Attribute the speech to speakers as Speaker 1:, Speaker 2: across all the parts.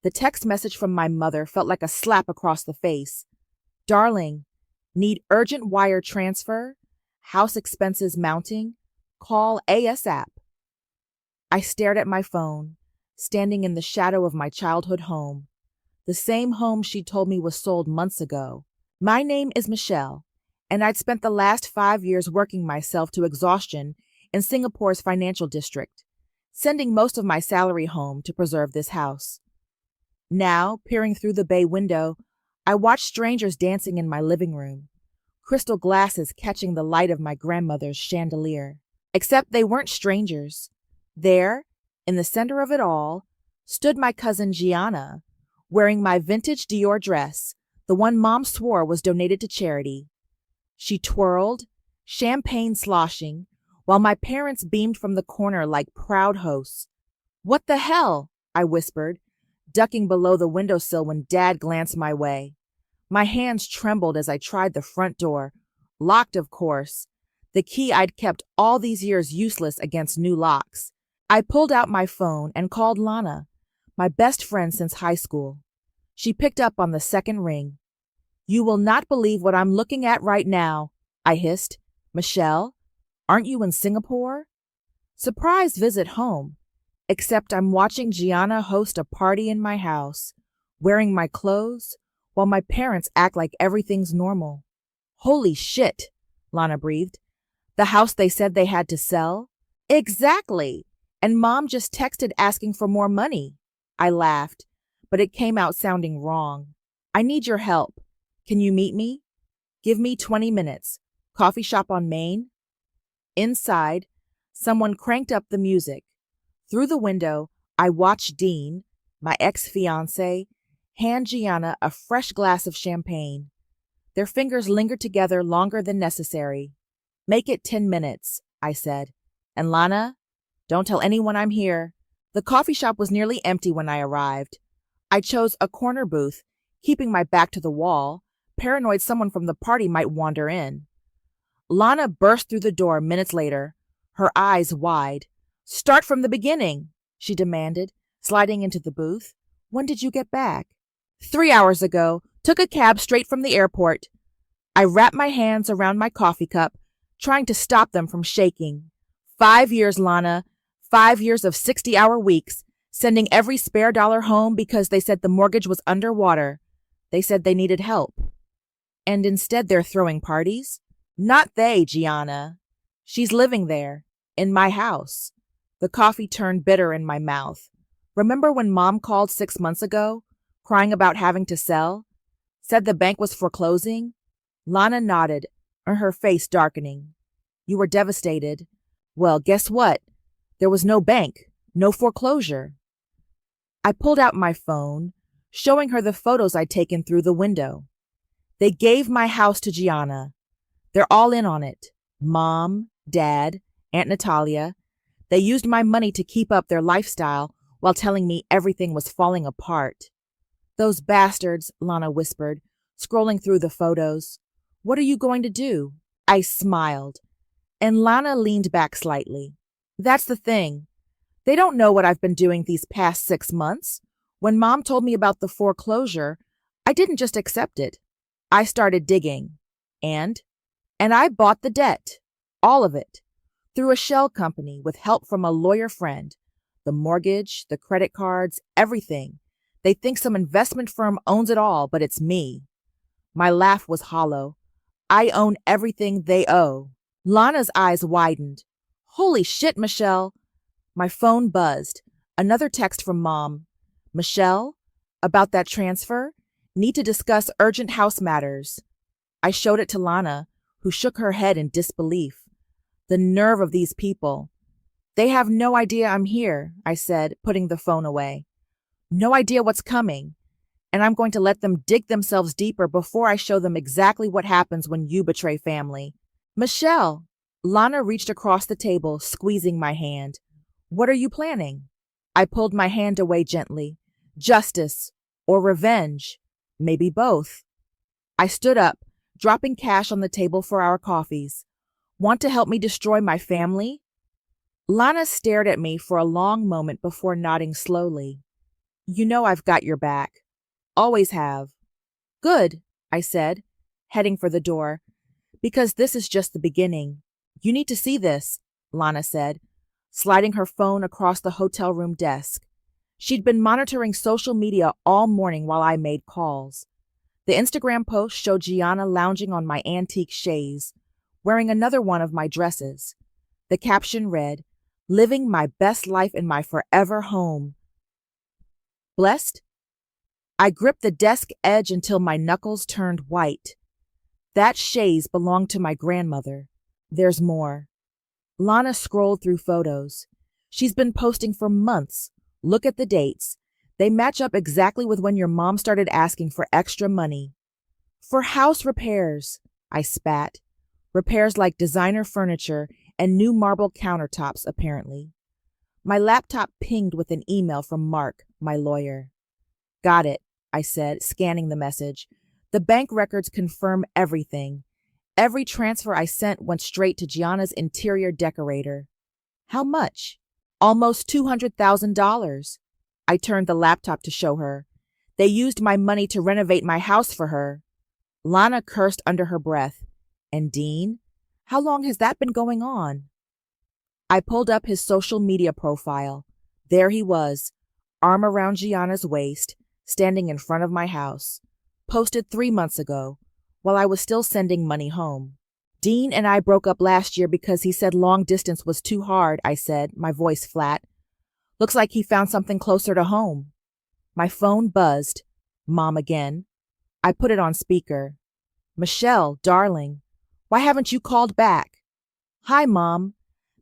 Speaker 1: The text message from my mother felt like a slap across the face. Darling, need urgent wire transfer? House expenses mounting? Call ASAP. I stared at my phone, standing in the shadow of my childhood home, the same home she told me was sold months ago. My name is Michelle, and I'd spent the last 5 years working myself to exhaustion in Singapore's financial district, sending most of my salary home to preserve this house. Now, peering through the bay window, I watched strangers dancing in my living room, crystal glasses catching the light of my grandmother's chandelier. Except they weren't strangers. There, in the center of it all, stood my cousin Gianna, wearing my vintage Dior dress, the one Mom swore was donated to charity. She twirled, champagne sloshing, while my parents beamed from the corner like proud hosts. "What the hell?" I whispered, ducking below the windowsill when Dad glanced my way. My hands trembled as I tried the front door, locked of course, the key I'd kept all these years useless against new locks. I pulled out my phone and called Lana, my best friend since high school. She picked up on the second ring. "You will not believe what I'm looking at right now," I hissed. "Michelle, aren't you in Singapore?" Surprise visit home, except I'm watching Gianna host a party in my house, wearing my clothes, while my parents act like everything's normal. "Holy shit," Lana breathed. "The house they said they had to sell?" "Exactly. And Mom just texted asking for more money." I laughed, but it came out sounding wrong. "I need your help. Can you meet me? Give me 20 minutes. Coffee shop on Main?" Inside, someone cranked up the music. Through the window, I watched Dean, my ex-fiancé, hand Gianna a fresh glass of champagne. Their fingers lingered together longer than necessary. "Make it 10 minutes, I said. "And Lana, don't tell anyone I'm here." The coffee shop was nearly empty when I arrived. I chose a corner booth, keeping my back to the wall, paranoid someone from the party might wander in. Lana burst through the door minutes later, her eyes wide. "Start from the beginning," she demanded, sliding into the booth. "When did you get back?" 3 hours ago. Took a cab straight from the airport." I wrapped my hands around my coffee cup, trying to stop them from shaking. 5 years, Lana. 5 years of 60-hour weeks, sending every spare dollar home because they said the mortgage was underwater. They said they needed help. And instead they're throwing parties? Not they, Gianna. She's living there, in my house. The coffee turned bitter in my mouth. Remember when Mom called 6 months ago, crying about having to sell? Said the bank was foreclosing? Lana nodded, her face darkening. "You were devastated. Well, guess what? There was no bank, no foreclosure." I pulled out my phone, showing her the photos I'd taken through the window. "They gave my house to Gianna. They're all in on it. Mom, Dad, Aunt Natalia. They used my money to keep up their lifestyle while telling me everything was falling apart." "Those bastards," Lana whispered, scrolling through the photos. "What are you going to do?" I smiled, and Lana leaned back slightly. "That's the thing. They don't know what I've been doing these past 6 months. When Mom told me about the foreclosure, I didn't just accept it. I started digging. And I bought the debt. All of it. Through a shell company with help from a lawyer friend. The mortgage, the credit cards, everything. They think some investment firm owns it all, but it's me." My laugh was hollow. "I own everything they owe." Lana's eyes widened. "Holy shit, Michelle." My phone buzzed. Another text from Mom. "Michelle, about that transfer? Need to discuss urgent house matters." I showed it to Lana, who shook her head in disbelief. The nerve of these people. "They have no idea I'm here," I said, putting the phone away. "No idea what's coming. And I'm going to let them dig themselves deeper before I show them exactly what happens when you betray family." "Michelle." Lana reached across the table, squeezing my hand. "What are you planning?" I pulled my hand away gently. "Justice or revenge. Maybe both." I stood up, dropping cash on the table for our coffees. "Want to help me destroy my family?" Lana stared at me for a long moment before nodding slowly. You know I've got your back. Always have. Good, I said, heading for the door, because this is just the beginning. You need to see this, Lana said, sliding her phone across the hotel room desk. She'd been monitoring social media all morning while I made calls. The Instagram post showed Gianna lounging on my antique chaise, wearing another one of my dresses. The caption read, "Living my best life in my forever home." Blessed? I gripped the desk edge until my knuckles turned white. That chaise belonged to my grandmother. There's more. Lana scrolled through photos. She's been posting for months. Look at the dates. They match up exactly with when your mom started asking for extra money. For house repairs, I spat. Repairs like designer furniture and new marble countertops, apparently. My laptop pinged with an email from Mark, my lawyer. Got it, I said, scanning the message. The bank records confirm everything. Every transfer I sent went straight to Gianna's interior decorator. How much? Almost $200,000. I turned the laptop to show her. They used my money to renovate my house for her. Lana cursed under her breath. And Dean? How long has that been going on? I pulled up his social media profile. There he was, arm around Gianna's waist, standing in front of my house. Posted 3 months ago, while I was still sending money home. Dean and I broke up last year because he said long distance was too hard, I said, my voice flat. Looks like he found something closer to home. My phone buzzed. Mom again. I put it on speaker. Michelle, darling, why haven't you called back? Hi, Mom.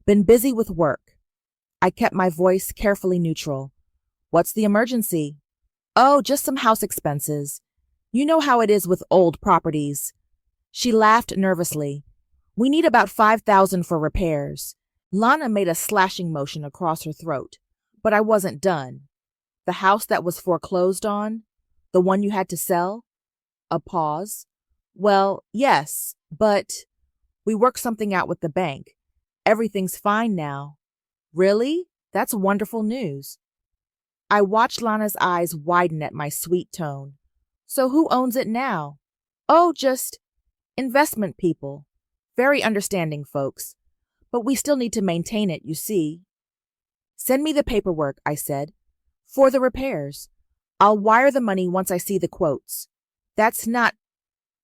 Speaker 1: Been busy with work. I kept my voice carefully neutral. What's the emergency? Oh, just some house expenses. You know how it is with old properties. She laughed nervously. We need about $5,000 for repairs. Lana made a slashing motion across her throat, but I wasn't done. The house that was foreclosed on? The one you had to sell? A pause. Well, yes, but we worked something out with the bank. Everything's fine now. Really? That's wonderful news. I watched Lana's eyes widen at my sweet tone. So who owns it now? Oh, just investment people. Very understanding folks. But we still need to maintain it, you see. Send me the paperwork, I said. For the repairs. I'll wire the money once I see the quotes. That's not...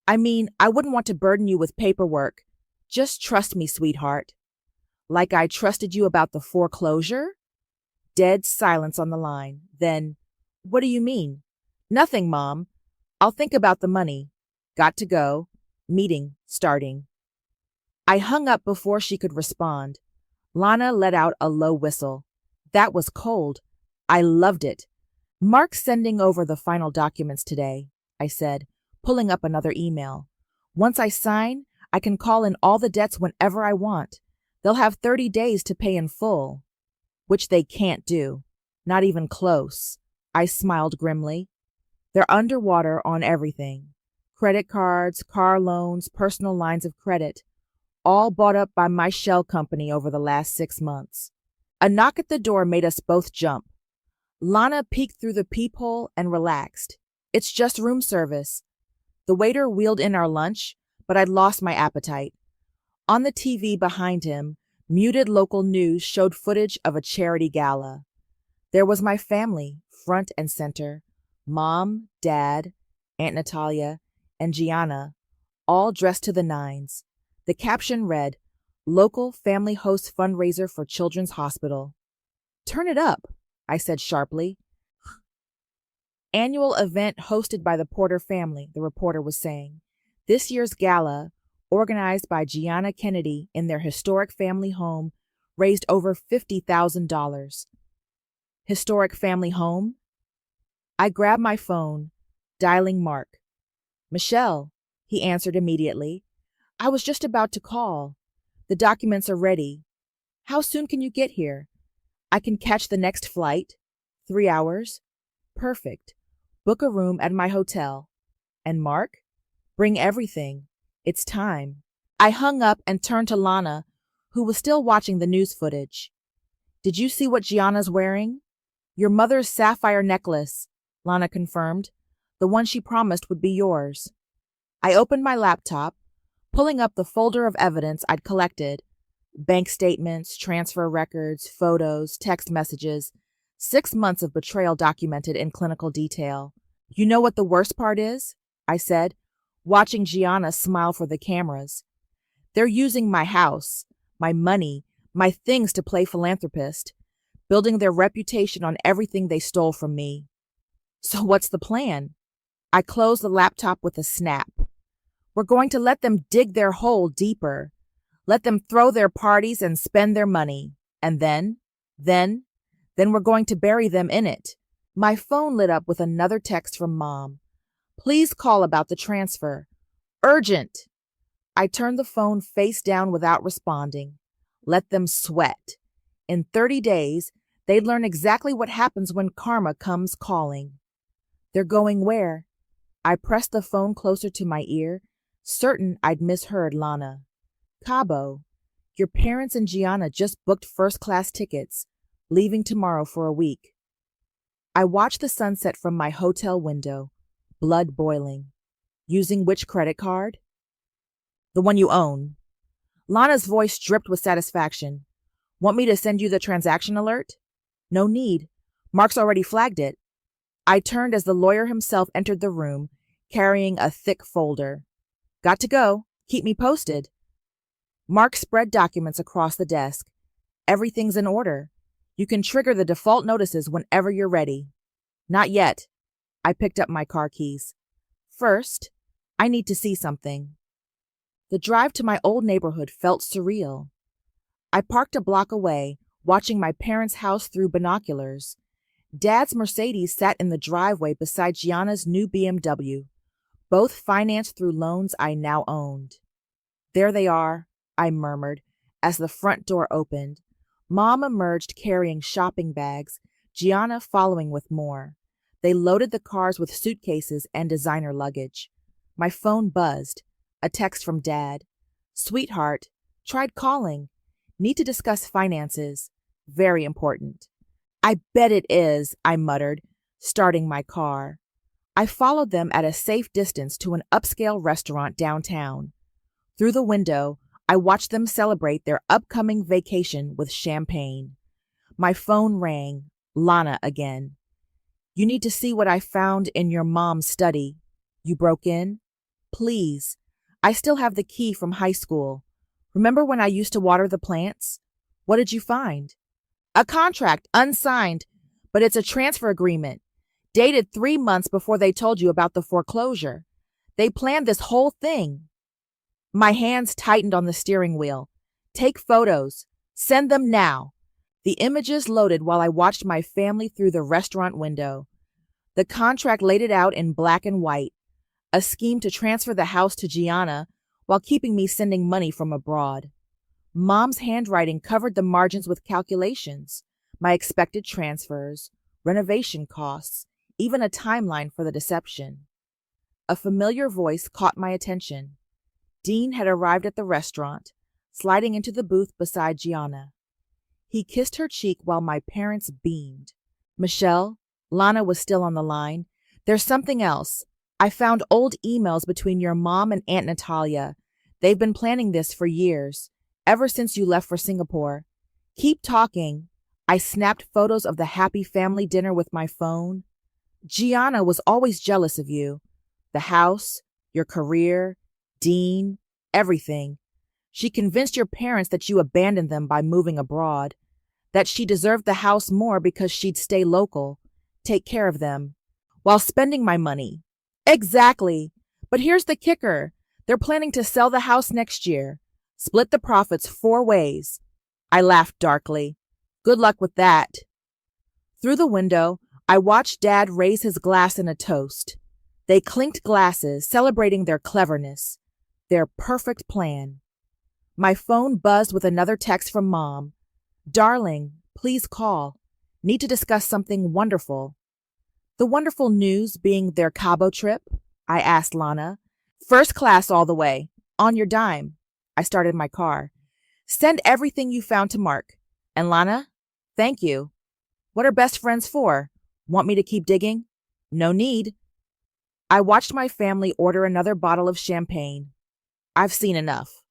Speaker 1: I wouldn't want to burden you with paperwork. Just trust me, sweetheart. Like I trusted you about the foreclosure? Dead silence on the line. Then, what do you mean? Nothing, Mom. I'll think about the money. Got to go. Meeting starting. I hung up before she could respond. Lana let out a low whistle. That was cold. I loved it. Mark's sending over the final documents today, I said, pulling up another email. Once I sign, I can call in all the debts whenever I want. They'll have 30 days to pay in full. Which they can't do. Not even close. I smiled grimly. They're underwater on everything. Credit cards, car loans, personal lines of credit. All bought up by my shell company over the last 6 months. A knock at the door made us both jump. Lana peeked through the peephole and relaxed. It's just room service. The waiter wheeled in our lunch, but I'd lost my appetite. On the TV behind him, muted local news showed footage of a charity gala. There was my family, front and center. Mom, Dad, Aunt Natalia, and Gianna, all dressed to the nines. The caption read, Local Family Host Fundraiser for Children's Hospital. Turn it up, I said sharply. Annual event hosted by the Porter family, the reporter was saying. This year's gala, organized by Gianna Kennedy in their historic family home, raised over $50,000. Historic family home? I grabbed my phone, dialing Mark. Michelle, he answered immediately. I was just about to call. The documents are ready. How soon can you get here? I can catch the next flight. 3 hours. Perfect. Book a room at my hotel. And Mark? Bring everything. It's time. I hung up and turned to Lana, who was still watching the news footage. Did you see what Gianna's wearing? Your mother's sapphire necklace, Lana confirmed. The one she promised would be yours. I opened my laptop, pulling up the folder of evidence I'd collected. Bank statements, transfer records, photos, text messages, 6 months of betrayal documented in clinical detail. You know what the worst part is? I said, watching Gianna smile for the cameras. They're using my house, my money, my things to play philanthropist, building their reputation on everything they stole from me. So what's the plan? I closed the laptop with a snap. We're going to let them dig their hole deeper. Let them throw their parties and spend their money. And then we're going to bury them in it. My phone lit up with another text from Mom. Please call about the transfer. Urgent. I turned the phone face down without responding. Let them sweat. In 30 days, they'd learn exactly what happens when karma comes calling. They're going where? I pressed the phone closer to my ear, certain I'd misheard Lana. Cabo. Your parents and Gianna just booked first-class tickets, leaving tomorrow for a week. I watched the sunset from my hotel window, blood boiling. Using which credit card? The one you own. Lana's voice dripped with satisfaction. Want me to send you the transaction alert? No need. Mark's already flagged it. I turned as the lawyer himself entered the room, carrying a thick folder. Got to go. Keep me posted. Mark spread documents across the desk. Everything's in order. You can trigger the default notices whenever you're ready. Not yet. I picked up my car keys. First, I need to see something. The drive to my old neighborhood felt surreal. I parked a block away, watching my parents' house through binoculars. Dad's Mercedes sat in the driveway beside Gianna's new BMW, both financed through loans I now owned. There they are, I murmured, as the front door opened. Mom emerged carrying shopping bags, Gianna following with more. They loaded the cars with suitcases and designer luggage. My phone buzzed. A text from Dad. Sweetheart, tried calling. Need to discuss finances. Very important. I bet it is, I muttered, starting my car. I followed them at a safe distance to an upscale restaurant downtown. Through the window, I watched them celebrate their upcoming vacation with champagne. My phone rang. Lana again. You need to see what I found in your mom's study. You broke in? Please. I still have the key from high school. Remember when I used to water the plants? What did you find? A contract, unsigned, but it's a transfer agreement, dated 3 months before they told you about the foreclosure. They planned this whole thing. My hands tightened on the steering wheel. Take photos. Send them now. The images loaded while I watched my family through the restaurant window. The contract laid it out in black and white, a scheme to transfer the house to Gianna while keeping me sending money from abroad. Mom's handwriting covered the margins with calculations, my expected transfers, renovation costs, even a timeline for the deception. A familiar voice caught my attention. Dean had arrived at the restaurant, sliding into the booth beside Gianna. He kissed her cheek while my parents beamed. Michelle, Lana was still on the line. There's something else. I found old emails between your mom and Aunt Natalia. They've been planning this for years, ever since you left for Singapore. Keep talking. I snapped photos of the happy family dinner with my phone. Gianna was always jealous of you. The house, your career, Dean, everything. She convinced your parents that you abandoned them by moving abroad, that she deserved the house more because she'd stay local, take care of them, while spending my money. Exactly. But here's the kicker. They're planning to sell the house next year. Split the profits 4 ways. I laughed darkly. Good luck with that. Through the window, I watched Dad raise his glass in a toast. They clinked glasses, celebrating their cleverness, their perfect plan. My phone buzzed with another text from Mom. Darling, please call. Need to discuss something wonderful. The wonderful news being their Cabo trip? I asked Lana. First class all the way. On your dime. I started my car. Send everything you found to Mark. And Lana, thank you. What are best friends for? Want me to keep digging? No need. I watched my family order another bottle of champagne. I've seen enough.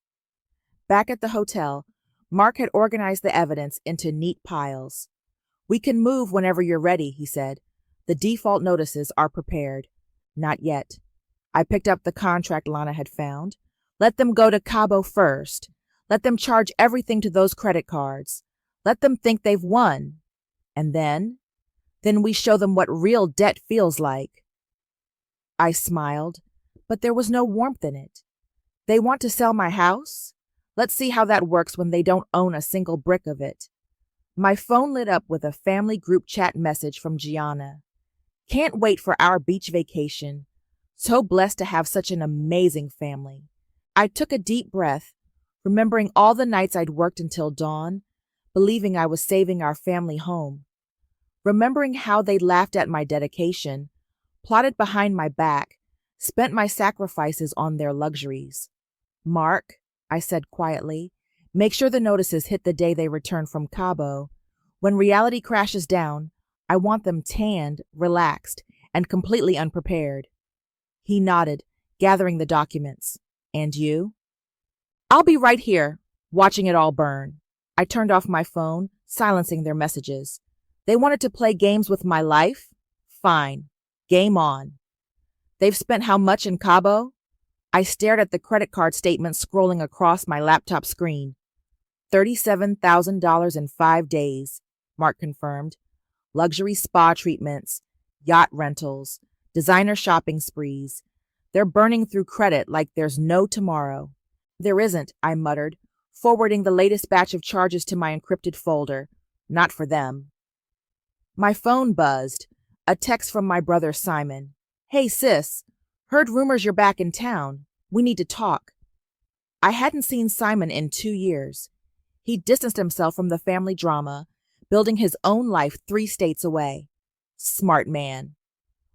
Speaker 1: Back at the hotel, Mark had organized the evidence into neat piles. We can move whenever you're ready, he said. The default notices are prepared. Not yet. I picked up the contract Lana had found. Let them go to Cabo first. Let them charge everything to those credit cards. Let them think they've won. And then we show them what real debt feels like. I smiled, but there was no warmth in it. They want to sell my house? Let's see how that works when they don't own a single brick of it. My phone lit up with a family group chat message from Gianna. Can't wait for our beach vacation. So blessed to have such an amazing family. I took a deep breath, remembering all the nights I'd worked until dawn, believing I was saving our family home. Remembering how they laughed at my dedication, plotted behind my back, spent my sacrifices on their luxuries. Mark, I said quietly, make sure the notices hit the day they return from Cabo. When reality crashes down, I want them tanned, relaxed, and completely unprepared. He nodded, gathering the documents. And you? I'll be right here, watching it all burn. I turned off my phone, silencing their messages. They wanted to play games with my life? Fine. Game on. They've spent how much in Cabo? I stared at the credit card statement scrolling across my laptop screen. $37,000 in 5 days, Mark confirmed. Luxury spa treatments, yacht rentals, designer shopping sprees. They're burning through credit like there's no tomorrow. There isn't, I muttered, forwarding the latest batch of charges to my encrypted folder. Not for them. My phone buzzed. A text from my brother Simon. Hey sis, heard rumors you're back in town. We need to talk. I hadn't seen Simon in 2 years. He distanced himself from the family drama, building his own life 3 states away. Smart man.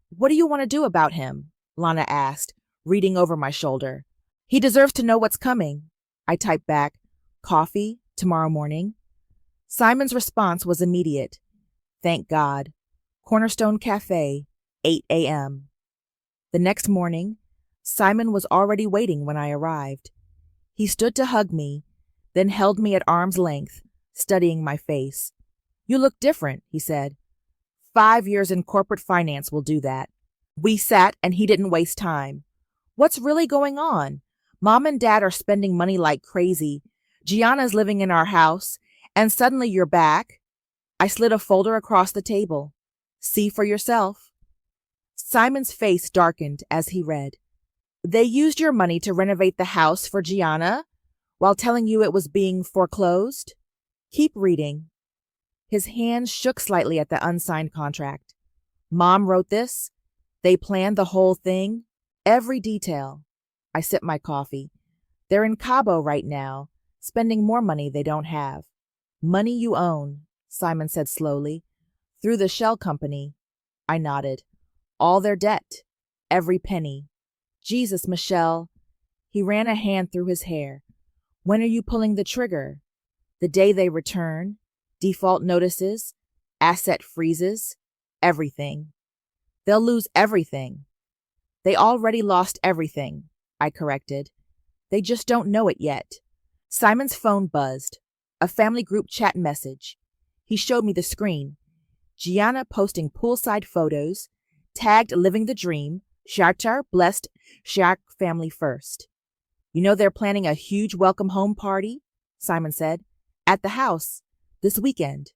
Speaker 1: What do you want to do about him? Lana asked, reading over my shoulder. He deserves to know what's coming. I typed back, coffee, tomorrow morning. Simon's response was immediate. Thank God. Cornerstone Cafe, 8 a.m. The next morning, Simon was already waiting when I arrived. He stood to hug me, then held me at arm's length, studying my face. You look different, he said. 5 years in corporate finance will do that. We sat and he didn't waste time. What's really going on? Mom and Dad are spending money like crazy. Gianna's living in our house, and suddenly you're back. I slid a folder across the table. See for yourself. Simon's face darkened as he read. They used your money to renovate the house for Gianna while telling you it was being foreclosed? Keep reading. His hands shook slightly at the unsigned contract. Mom wrote this. They planned the whole thing. Every detail. I sipped my coffee. They're in Cabo right now, spending more money they don't have. Money you own, Simon said slowly. Through the shell company. I nodded. All their debt. Every penny. Jesus, Michelle. He ran a hand through his hair. When are you pulling the trigger? The day they return? Default notices? Asset freezes? Everything. They'll lose everything. They already lost everything, I corrected. They just don't know it yet. Simon's phone buzzed. A family group chat message. He showed me the screen. Gianna posting poolside photos, tagged living the dream, Shakhtar blessed Shak family first. You know they're planning a huge welcome home party, Simon said, at the house, this weekend.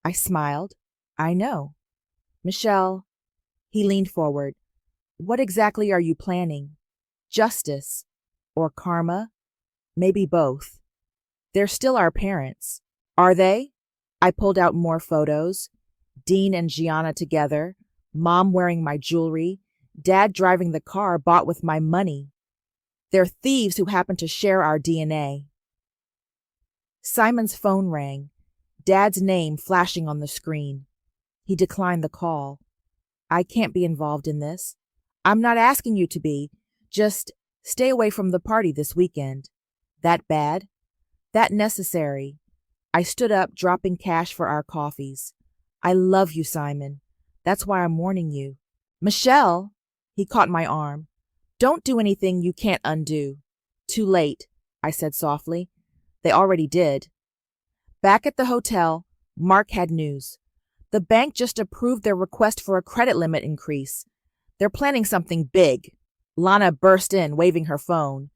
Speaker 1: I smiled. I know. Michelle, he leaned forward. What exactly are you planning? Justice or karma? Maybe both. They're still our parents. Are they? I pulled out more photos. Dean and Gianna together, Mom wearing my jewelry, Dad driving the car bought with my money. They're thieves who happen to share our DNA. Simon's phone rang, Dad's name flashing on the screen. He declined the call. I can't be involved in this. I'm not asking you to be. Just stay away from the party this weekend. That bad? That necessary. I stood up, dropping cash for our coffees. I love you, Simon. That's why I'm warning you. Michelle, he caught my arm. Don't do anything you can't undo. Too late, I said softly. They already did. Back at the hotel, Mark had news. The bank just approved their request for a credit limit increase. They're planning something big. Lana burst in, waving her phone.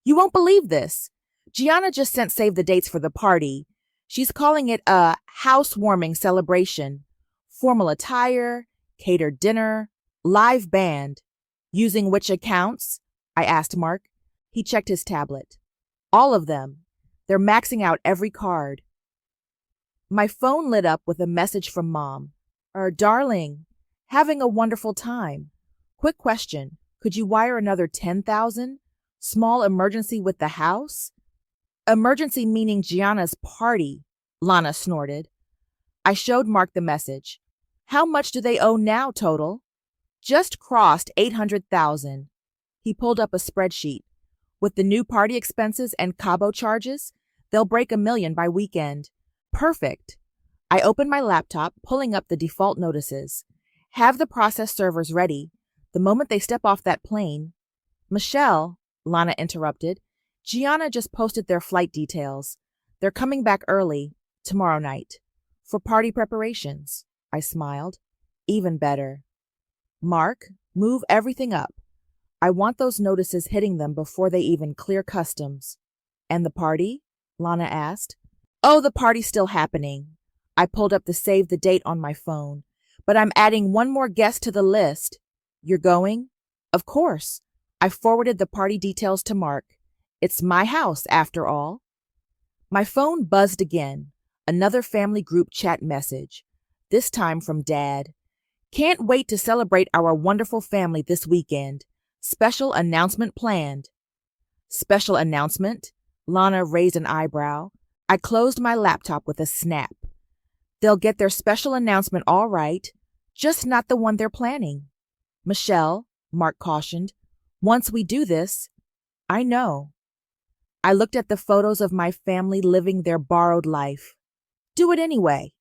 Speaker 1: You won't believe this. Gianna just sent save the dates for the party. She's calling it a housewarming celebration. Formal attire, catered dinner, live band. Using which accounts? I asked Mark. He checked his tablet. All of them. They're maxing out every card. My phone lit up with a message from Mom. Darling, having a wonderful time. Quick question. Could you wire another 10,000? Small emergency with the house? Emergency meaning Gianna's party, Lana snorted. I showed Mark the message. How much do they owe now total? Just crossed 800,000. He pulled up a spreadsheet. With the new party expenses and Cabo charges, they'll break $1 million by weekend. Perfect. I opened my laptop, pulling up the default notices. Have the process servers ready. The moment they step off that plane. Michelle, Lana interrupted, Gianna just posted their flight details. They're coming back early, tomorrow night. For party preparations. I smiled. Even better. Mark, move everything up. I want those notices hitting them before they even clear customs. And the party? Lana asked. Oh, the party's still happening. I pulled up the save the date on my phone. But I'm adding one more guest to the list. You're going? Of course. I forwarded the party details to Mark. It's my house, after all. My phone buzzed again. Another family group chat message. This time from Dad. Can't wait to celebrate our wonderful family this weekend. Special announcement planned. Special announcement? Lana raised an eyebrow. I closed my laptop with a snap. They'll get their special announcement all right, just not the one they're planning. Michelle, Mark cautioned, once we do this, I know. I looked at the photos of my family living their borrowed life. Do it anyway.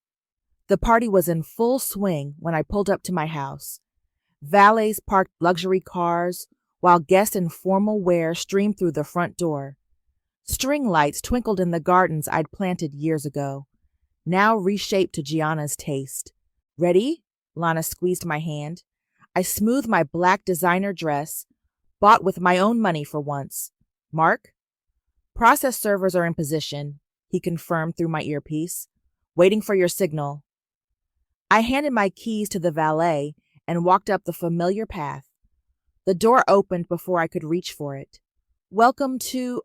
Speaker 1: The party was in full swing when I pulled up to my house. Valets parked luxury cars, while guests in formal wear streamed through the front door. String lights twinkled in the gardens I'd planted years ago, now reshaped to Gianna's taste. Ready? Lana squeezed my hand. I smoothed my black designer dress, bought with my own money for once. Mark? Process servers are in position, he confirmed through my earpiece. Waiting for your signal. I handed my keys to the valet and walked up the familiar path. The door opened before I could reach for it. Welcome to...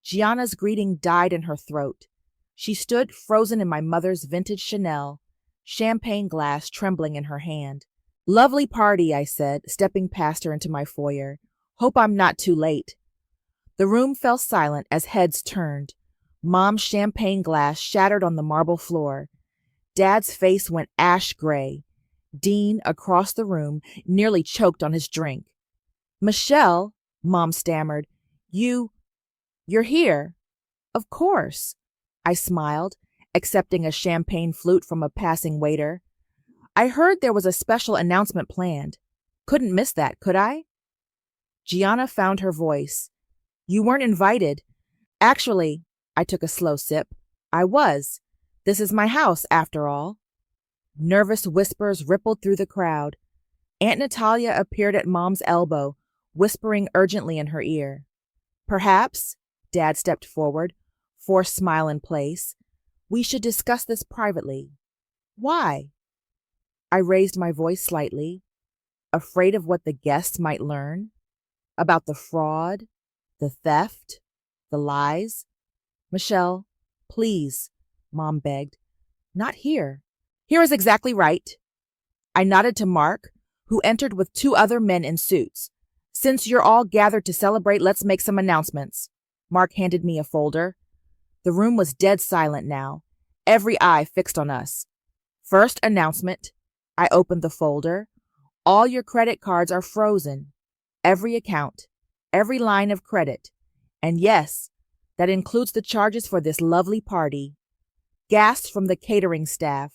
Speaker 1: Gianna's greeting died in her throat. She stood frozen in my mother's vintage Chanel, champagne glass trembling in her hand. Lovely party, I said, stepping past her into my foyer. Hope I'm not too late. The room fell silent as heads turned. Mom's champagne glass shattered on the marble floor. Dad's face went ash gray. Dean, across the room, nearly choked on his drink. Michelle, Mom stammered, you're here. Of course. I smiled, accepting a champagne flute from a passing waiter. I heard there was a special announcement planned. Couldn't miss that, could I? Gianna found her voice. You weren't invited. Actually, I took a slow sip. I was. This is my house, after all. Nervous whispers rippled through the crowd. Aunt Natalia appeared at Mom's elbow, whispering urgently in her ear. Perhaps, Dad stepped forward, forced smile in place, we should discuss this privately. Why? I raised my voice slightly, afraid of what the guests might learn. About the fraud, the theft, the lies. Michelle, please, Mom begged. Not here. Here is exactly right. I nodded to Mark, who entered with 2 other men in suits. Since you're all gathered to celebrate, let's make some announcements. Mark handed me a folder. The room was dead silent now, every eye fixed on us. First announcement. I opened the folder. All your credit cards are frozen. Every account, every line of credit. And yes, that includes the charges for this lovely party. Gasps from the catering staff.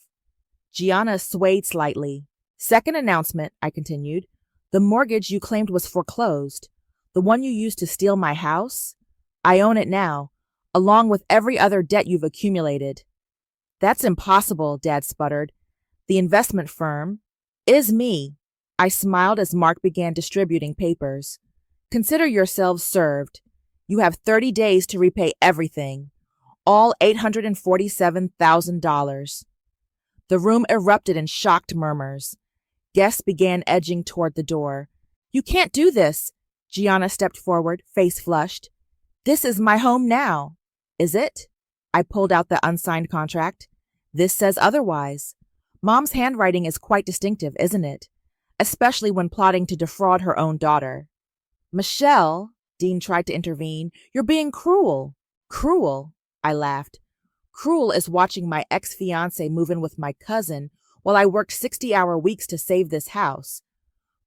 Speaker 1: Gianna swayed slightly. Second announcement, I continued. The mortgage you claimed was foreclosed. The one you used to steal my house? I own it now, along with every other debt you've accumulated. That's impossible, Dad sputtered. The investment firm is me. I smiled as Mark began distributing papers. Consider yourselves served. You have 30 days to repay everything, all $847,000. The room erupted in shocked murmurs. Guests began edging toward the door. You can't do this. Gianna stepped forward, face flushed. This is my home now. Is it? I pulled out the unsigned contract. This says otherwise. Mom's handwriting is quite distinctive, isn't it? Especially when plotting to defraud her own daughter. Michelle, Dean tried to intervene, you're being cruel. Cruel? I laughed. Cruel is watching my ex-fiancé move in with my cousin while I worked 60-hour weeks to save this house.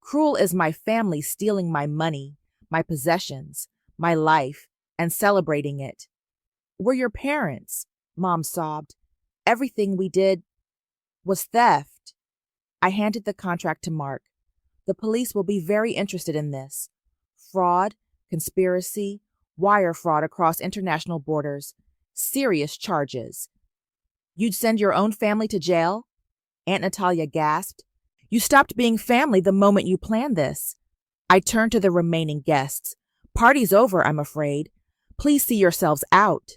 Speaker 1: Cruel is my family stealing my money, my possessions, my life, and celebrating it. We're your parents, Mom sobbed. Everything we did was theft. I handed the contract to Mark. The police will be very interested in this. Fraud, conspiracy, wire fraud across international borders. Serious charges. You'd send your own family to jail? Aunt Natalia gasped. You stopped being family the moment you planned this. I turned to the remaining guests. Party's over, I'm afraid. Please see yourselves out.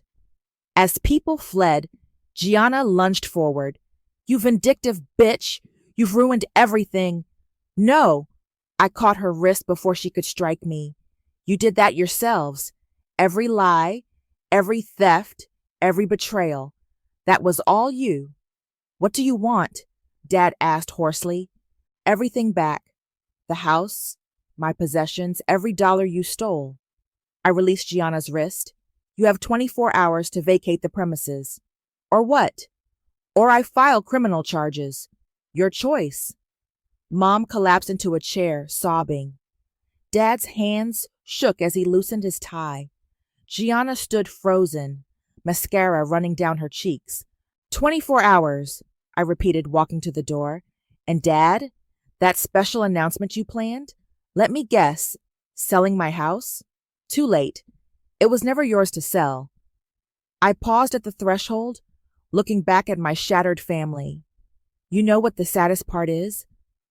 Speaker 1: As people fled, Gianna lunged forward. You vindictive bitch! You've ruined everything. No! I caught her wrist before she could strike me. You did that yourselves. Every lie, every theft, every betrayal. That was all you. What do you want? Dad asked hoarsely. Everything back. The house, my possessions, every dollar you stole. I released Gianna's wrist. You have 24 hours to vacate the premises. Or what? Or I file criminal charges. Your choice. Mom collapsed into a chair, sobbing. Dad's hands shook as he loosened his tie. Gianna stood frozen, mascara running down her cheeks. 24 hours, I repeated, walking to the door. And Dad, that special announcement you planned? Let me guess, selling my house? Too late. It was never yours to sell. I paused at the threshold, looking back at my shattered family. You know what the saddest part is?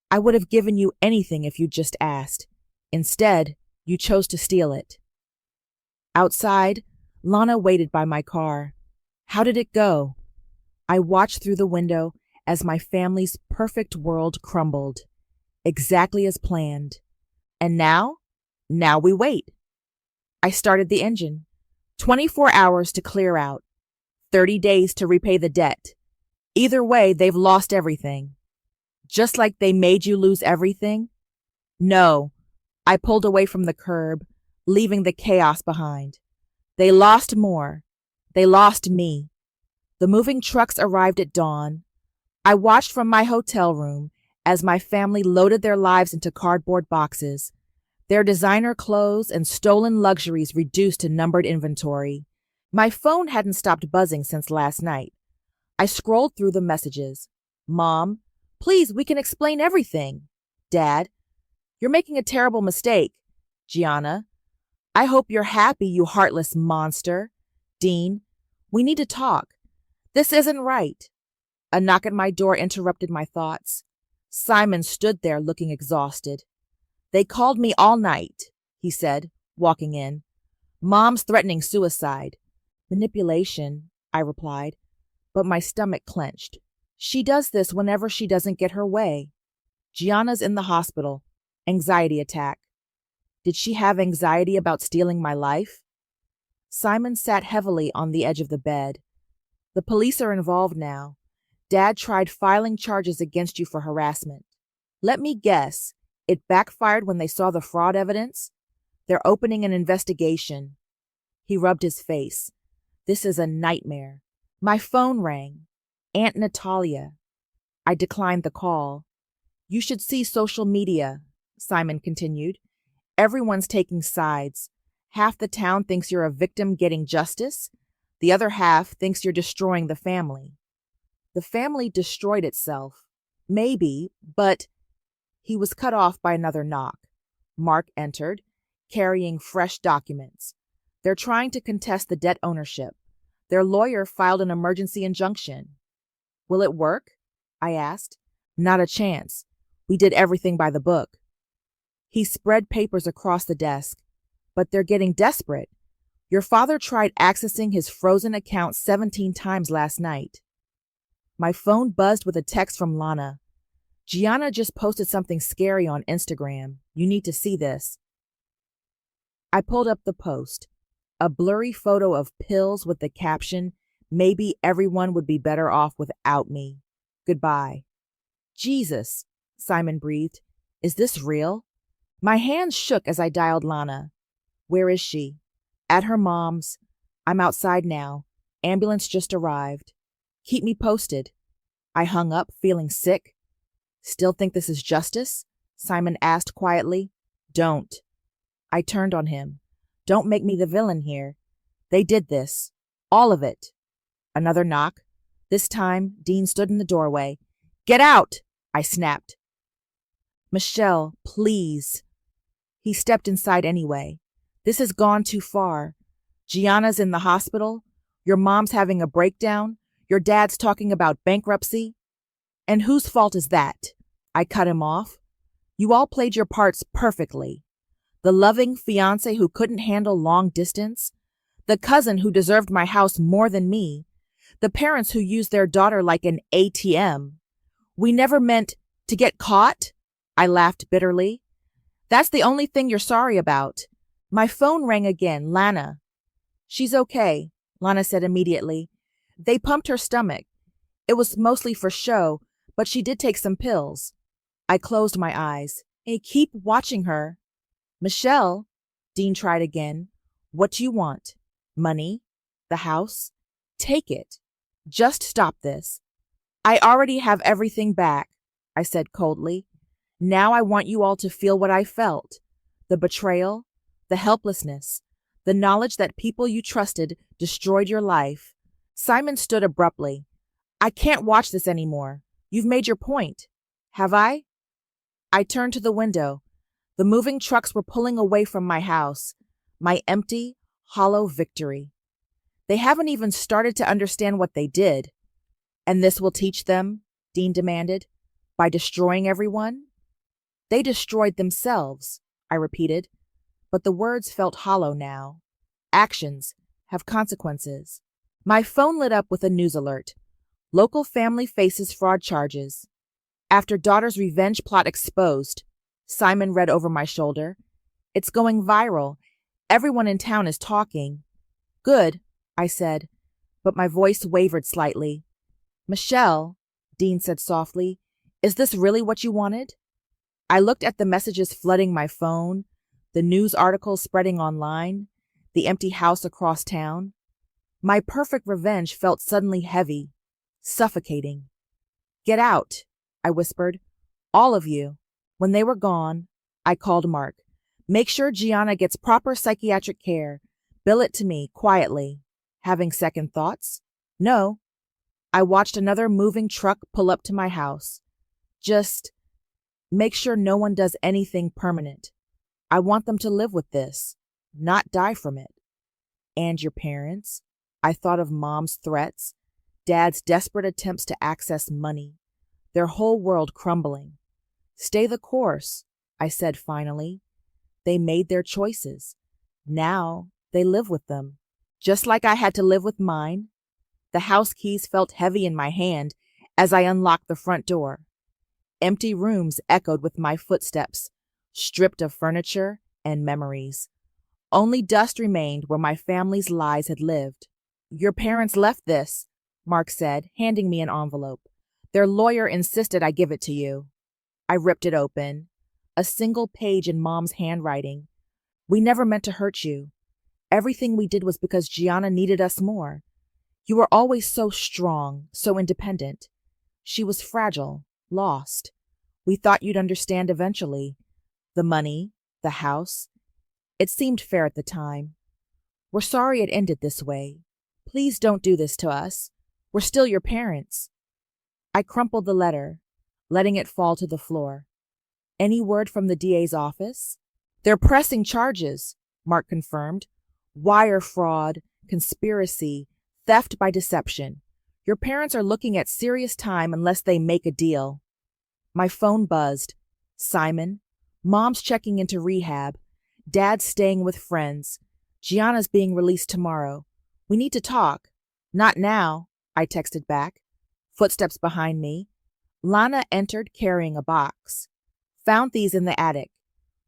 Speaker 1: I would have given you anything if you'd just asked. Instead, you chose to steal it. Outside, Lana waited by my car. How did it go? I watched through the window as my family's perfect world crumbled, exactly as planned. And now we wait. I started the engine. 24 hours to clear out. 30 days to repay the debt. Either way, they've lost everything. Just like they made you lose everything? No. I pulled away from the curb, leaving the chaos behind. They lost more. They lost me. The moving trucks arrived at dawn. I watched from my hotel room as my family loaded their lives into cardboard boxes, their designer clothes and stolen luxuries reduced to numbered inventory. My phone hadn't stopped buzzing since last night. I scrolled through the messages. Mom, please, we can explain everything. Dad, you're making a terrible mistake. Gianna, I hope you're happy, you heartless monster. Dean, we need to talk. This isn't right. A knock at my door interrupted my thoughts. Simon stood there looking exhausted. They called me all night, he said, walking in. Mom's threatening suicide. Manipulation, I replied, but my stomach clenched. She does this whenever she doesn't get her way. Gianna's in the hospital. Anxiety attack. Did she have anxiety about stealing my life? Simon sat heavily on the edge of the bed. The police are involved now. Dad tried filing charges against you for harassment. Let me guess, it backfired when they saw the fraud evidence? They're opening an investigation. He rubbed his face. This is a nightmare. My phone rang. Aunt Natalia. I declined the call. You should see social media, Simon continued. Everyone's taking sides. Half the town thinks you're a victim getting justice. The other half thinks you're destroying the family. The family destroyed itself. Maybe, but he was cut off by another knock. Mark entered, carrying fresh documents. They're trying to contest the debt ownership. Their lawyer filed an emergency injunction. Will it work? I asked. Not a chance. We did everything by the book. He spread papers across the desk. But they're getting desperate. Your father tried accessing his frozen account 17 times last night. My phone buzzed with a text from Lana. Gianna just posted something scary on Instagram. You need to see this. I pulled up the post. A blurry photo of pills with the caption, maybe everyone would be better off without me. Goodbye. Jesus, Simon breathed. Is this real? My hands shook as I dialed Lana. Where is she? At her mom's. I'm outside now. Ambulance just arrived. Keep me posted. I hung up, feeling sick. Still think this is justice? Simon asked quietly. Don't. I turned on him. Don't make me the villain here. They did this. All of it. Another knock. This time, Dean stood in the doorway. Get out! I snapped. Michelle, please. He stepped inside anyway. This has gone too far. Gianna's in the hospital. Your mom's having a breakdown. Your dad's talking about bankruptcy. And whose fault is that? I cut him off. You all played your parts perfectly. The loving fiance who couldn't handle long distance. The cousin who deserved my house more than me. The parents who used their daughter like an ATM. We never meant to get caught? I laughed bitterly. That's the only thing you're sorry about. My phone rang again. Lana. She's okay, Lana said immediately. They pumped her stomach. It was mostly for show, but she did take some pills. I closed my eyes. Hey, keep watching her. Michelle, Dean tried again. What do you want? Money? The house? Take it. Just stop this. I already have everything back, I said coldly. Now I want you all to feel what I felt. The betrayal, the helplessness, the knowledge that people you trusted destroyed your life. Simon stood abruptly. I can't watch this anymore. You've made your point. Have I? I turned to the window. The moving trucks were pulling away from my house, my empty, hollow victory. They haven't even started to understand what they did. And this will teach them, Dean demanded, by destroying everyone? They destroyed themselves, I repeated, but the words felt hollow now. Actions have consequences. My phone lit up with a news alert. Local family faces fraud charges. After daughter's revenge plot exposed, Simon read over my shoulder. It's going viral. Everyone in town is talking. Good, I said, but my voice wavered slightly. Michelle, Dean said softly, is this really what you wanted? I looked at the messages flooding my phone, the news articles spreading online, the empty house across town. My perfect revenge felt suddenly heavy, suffocating. Get out, I whispered. All of you. When they were gone, I called Mark. Make sure Gianna gets proper psychiatric care. Bill it to me, quietly. Having second thoughts? No. I watched another moving truck pull up to my house. Just make sure no one does anything permanent. I want them to live with this, not die from it. And your parents? I thought of Mom's threats, Dad's desperate attempts to access money, their whole world crumbling. Stay the course, I said finally. They made their choices. Now they live with them, just like I had to live with mine. The house keys felt heavy in my hand as I unlocked the front door. Empty rooms echoed with my footsteps, stripped of furniture and memories. Only dust remained where my family's lies had lived. Your parents left this, Mark said, handing me an envelope. Their lawyer insisted I give it to you. I ripped it open. A single page in Mom's handwriting. We never meant to hurt you. Everything we did was because Gianna needed us more. You were always so strong, so independent. She was fragile, lost. We thought you'd understand eventually. The money, the house. It seemed fair at the time. We're sorry it ended this way. Please don't do this to us. We're still your parents. I crumpled the letter, letting it fall to the floor. Any word from the DA's office? They're pressing charges, Mark confirmed. Wire fraud, conspiracy, theft by deception. Your parents are looking at serious time unless they make a deal. My phone buzzed. Simon. Mom's checking into rehab. Dad's staying with friends. Gianna's being released tomorrow. We need to talk. Not now, I texted back. Footsteps behind me. Lana entered carrying a box. Found these in the attic.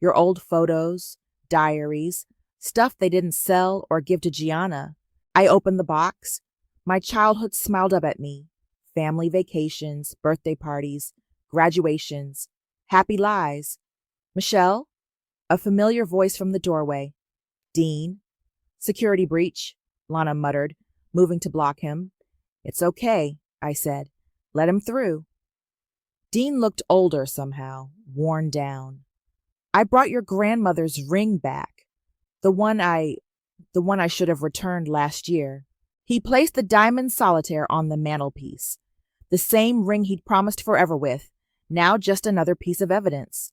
Speaker 1: Your old photos, diaries, stuff they didn't sell or give to Gianna. I opened the box. My childhood smiled up at me. Family vacations, birthday parties, graduations, happy lies. Michelle? A familiar voice from the doorway. Dean? Security breach, Lana muttered, moving to block him. It's okay, I said. Let him through. Dean looked older somehow, worn down. I brought your grandmother's ring back. The one I should have returned last year. He placed the diamond solitaire on the mantelpiece. The same ring he'd promised forever with, now just another piece of evidence.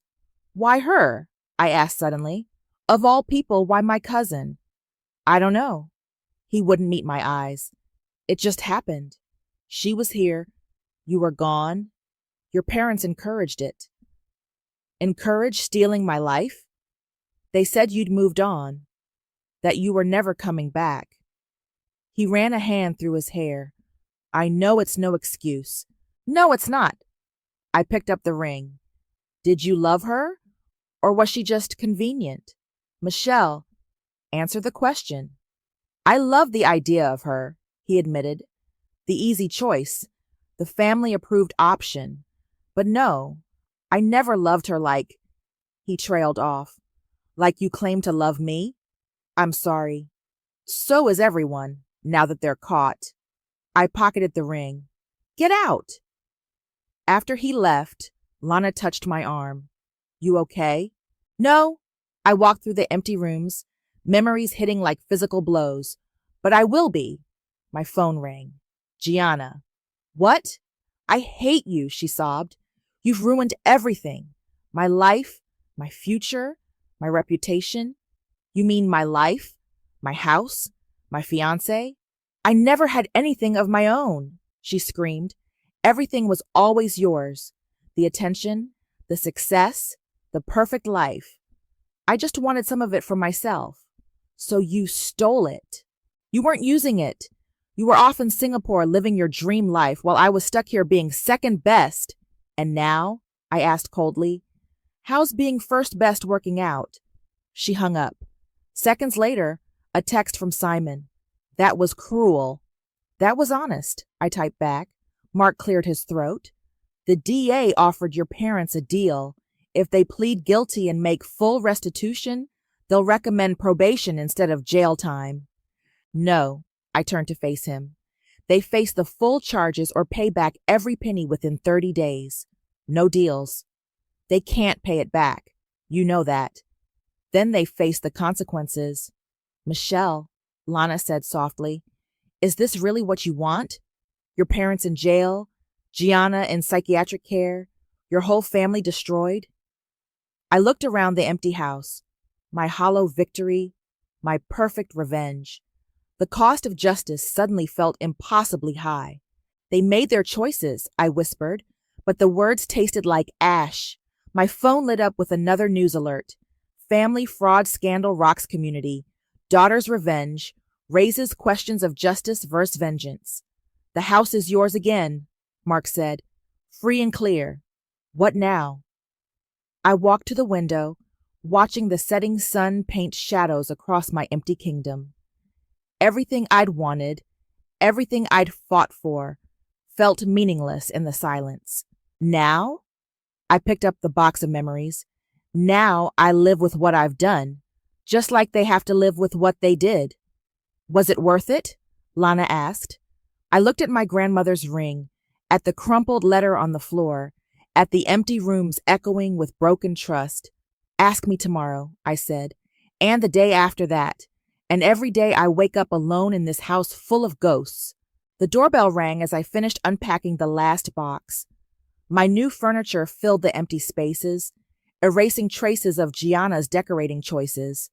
Speaker 1: Why her? I asked suddenly. Of all people, why my cousin? I don't know. He wouldn't meet my eyes. It just happened. She was here. You were gone. Your parents encouraged it. Encouraged stealing my life? They said you'd moved on, that you were never coming back. He ran a hand through his hair. I know it's no excuse. No, it's not. I picked up the ring. Did you love her? Or was she just convenient? Michelle, answer the question. I love the idea of her, he admitted. The easy choice, the family-approved option. But no, I never loved her like, he trailed off. Like you claim to love me? I'm sorry. So is everyone, now that they're caught. I pocketed the ring. Get out! After he left, Lana touched my arm. You okay? No. I walked through the empty rooms, memories hitting like physical blows. But I will be. My phone rang. Gianna. What? I hate you, she sobbed. You've ruined everything. My life, my future, my reputation. You mean my life, my house, my fiancé? I never had anything of my own, she screamed. Everything was always yours. The attention, the success, the perfect life. I just wanted some of it for myself. So you stole it. You weren't using it. You were off in Singapore living your dream life while I was stuck here being second best. And now, I asked coldly, how's being first best working out? She hung up. Seconds later, a text from Simon. That was cruel. That was honest, I typed back. Mark cleared his throat. The DA offered your parents a deal. If they plead guilty and make full restitution, they'll recommend probation instead of jail time. No, I turned to face him. They face the full charges or pay back every penny within 30 days. No deals. They can't pay it back. You know that. Then they face the consequences. Michelle, Lana said softly, is this really what you want? Your parents in jail, Gianna in psychiatric care, your whole family destroyed? I looked around the empty house, my hollow victory, my perfect revenge. The cost of justice suddenly felt impossibly high. They made their choices, I whispered, but the words tasted like ash. My phone lit up with another news alert. Family fraud scandal rocks community. Daughter's revenge raises questions of justice versus vengeance. The house is yours again, Mark said. Free and clear. What now? I walked to the window, watching the setting sun paint shadows across my empty kingdom. Everything I'd wanted, everything I'd fought for, felt meaningless in the silence. Now? I picked up the box of memories. Now I live with what I've done, just like they have to live with what they did. Was it worth it? Lana asked. I looked at my grandmother's ring, at the crumpled letter on the floor, at the empty rooms echoing with broken trust. Ask me tomorrow, I said, and the day after that, and every day I wake up alone in this house full of ghosts. The doorbell rang as I finished unpacking the last box. My new furniture filled the empty spaces, erasing traces of Gianna's decorating choices.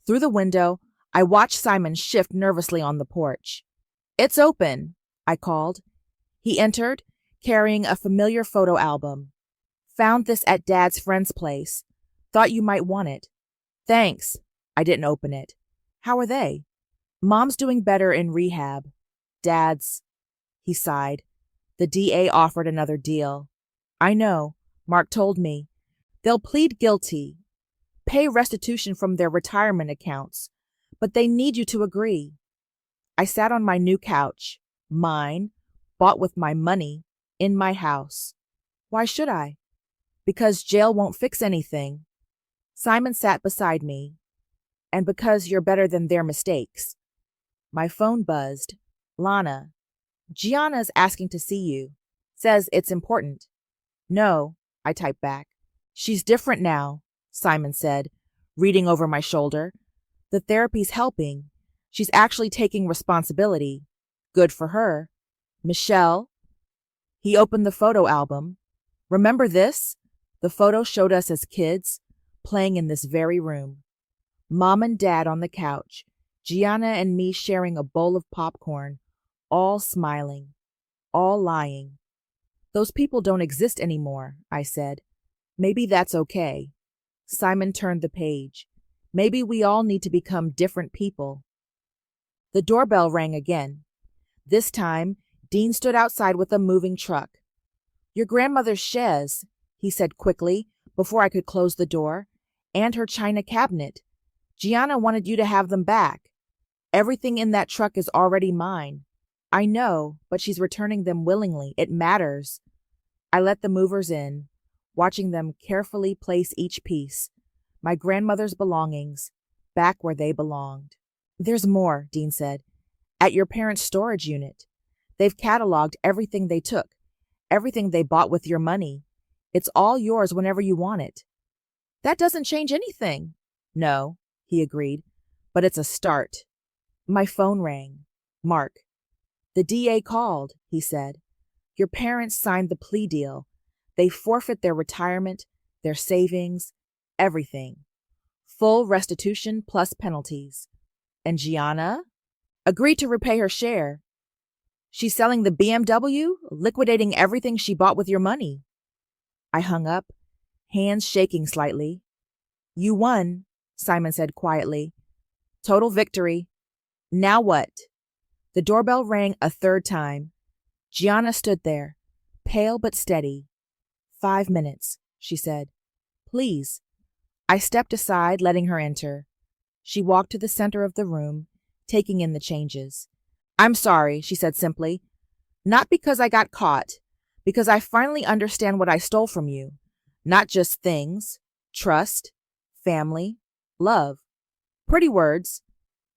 Speaker 1: Through the window, I watched Simon shift nervously on the porch. "It's open," I called. He entered, carrying a familiar photo album. "Found this at Dad's friend's place. Thought you might want it." "Thanks." I didn't open it. "How are they?" "Mom's doing better in rehab. Dad's—" He sighed. "The DA offered another deal." "I know. Mark told me. They'll plead guilty, pay restitution from their retirement accounts, but they need you to agree." I sat on my new couch, mine, bought with my money, in my house. "Why should I?" "Because jail won't fix anything." Simon sat beside me. "And because you're better than their mistakes." My phone buzzed. "Lana, Gianna's asking to see you. Says it's important." "No," I typed back. "She's different now," Simon said, reading over my shoulder. "The therapy's helping. She's actually taking responsibility. Good for her. Michelle." He opened the photo album. "Remember this?" The photo showed us as kids, playing in this very room. Mom and Dad on the couch, Gianna and me sharing a bowl of popcorn, all smiling, all lying. "Those people don't exist anymore," I said. "Maybe that's okay." Simon turned the page. "Maybe we all need to become different people." The doorbell rang again. This time, Dean stood outside with a moving truck. "Your grandmother's chaise," he said quickly before I could close the door, "and her china cabinet. Gianna wanted you to have them back. Everything in that truck is already mine." "I know, but she's returning them willingly. It matters." I let the movers in, watching them carefully place each piece, my grandmother's belongings, back where they belonged. "There's more," Dean said. "At your parents' storage unit. They've cataloged everything they took, everything they bought with your money. It's all yours whenever you want it." "That doesn't change anything." "No," he agreed, "but it's a start." My phone rang. Mark. "The DA called," he said. "Your parents signed the plea deal. They forfeit their retirement, their savings, everything. Full restitution plus penalties. And Gianna?" "Agreed to repay her share. She's selling the BMW, liquidating everything she bought with your money." I hung up, hands shaking slightly. "You won," Simon said quietly. "Total victory. Now what?" The doorbell rang a third time. Gianna stood there, pale but steady. "5 minutes," she said. "Please." I stepped aside, letting her enter. She walked to the center of the room, taking in the changes. "I'm sorry," she said simply. "Not because I got caught, because I finally understand what I stole from you. Not just things, trust, family, love. Pretty words.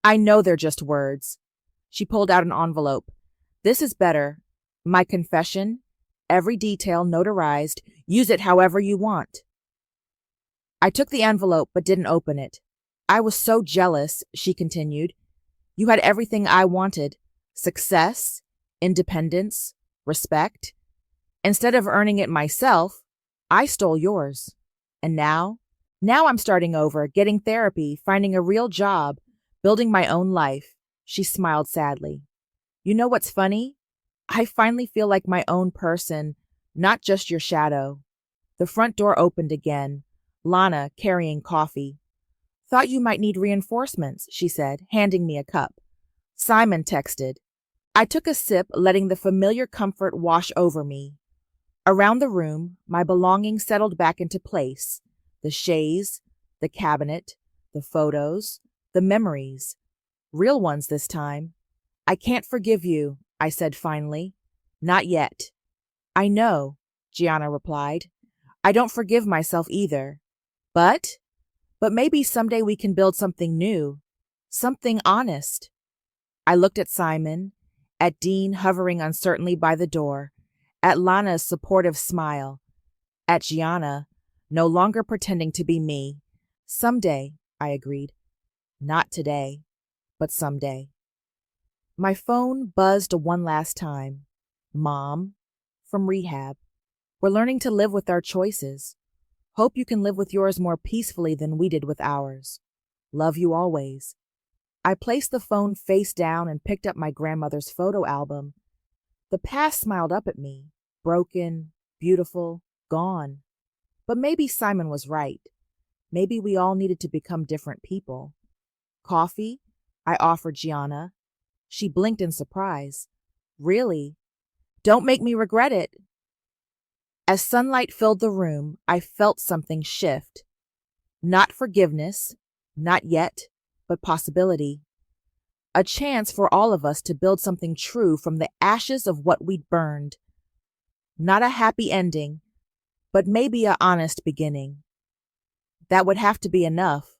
Speaker 1: I know they're just words." She pulled out an envelope. "This is better. My confession, every detail notarized. Use it however you want." I took the envelope but didn't open it. "I was so jealous," she continued. "You had everything I wanted. Success, independence, respect. Instead of earning it myself, I stole yours. And now I'm starting over, getting therapy, finding a real job, building my own life." She smiled sadly. "You know what's funny? I finally feel like my own person, not just your shadow." The front door opened again, Lana carrying coffee. "Thought you might need reinforcements," she said, handing me a cup. Simon texted. I took a sip, letting the familiar comfort wash over me. Around the room, my belongings settled back into place. The chaise, the cabinet, the photos, the memories. Real ones this time. "I can't forgive you," I said finally. "Not yet." "I know," Gianna replied. "I don't forgive myself either. But maybe someday we can build something new. Something honest." I looked at Simon, at Dean hovering uncertainly by the door, at Lana's supportive smile, at Gianna, no longer pretending to be me. "Someday," I agreed. "Not today, but someday." My phone buzzed one last time. Mom, from rehab. We're learning to live with our choices. Hope you can live with yours more peacefully than we did with ours. Love you always. I placed the phone face down and picked up my grandmother's photo album. The past smiled up at me, broken, beautiful, gone. But maybe Simon was right. Maybe we all needed to become different people. Coffee? I offered Gianna. She blinked in surprise. Really? Don't make me regret it. As sunlight filled the room, I felt something shift. Not forgiveness, not yet, but possibility. A chance for all of us to build something true from the ashes of what we'd burned. Not a happy ending, but maybe an honest beginning. That would have to be enough.